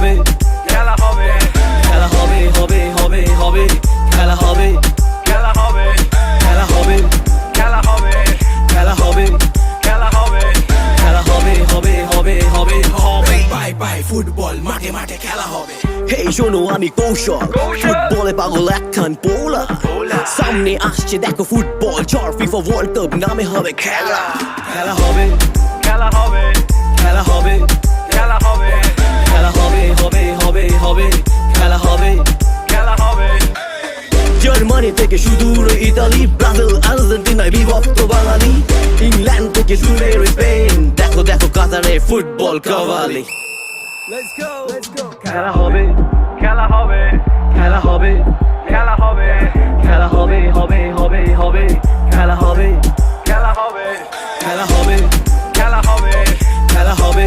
হবে খেলা হবে খেলা হবে হবে হবে হবে খেলা হবে খেলা হবে খেলা হবে খেলা হবে খেলা হবে খেলা হবে খেলা হবে হবে হবে হবে হবে বাই বাই ফুটবল মাঠে মাঠে খেলা হবে হেই শোনো আমি কৌশল ফুটবলে পাগল একখান পোলা সামনে আসছে দেখো ফুটবল চর ফিফা ওয়ার্ল্ড কাপ নামে হবে খেলা খেলা হবে খেলা হবে খেলা হবে খেলা হবে খেলা হবে হবে হবে হবে খেলা হবে খেলা হবে জার্মানি থেকে সুদূর ইতালি ব্রাজিল আর্জেন্টিনায় বিভক্ত বাঙালি ইংল্যান্ড থেকে দূরে স্পেন দেখো দেখো কাতারে ফুটবল কাওয়ালি খেলা হবে খেলা হবে খেলা হবে খেলা হবে খেলা হবে হবে হবে হবে খেলা হবে খেলা হবে খেলা হবে খেলা হবে খেলা হবে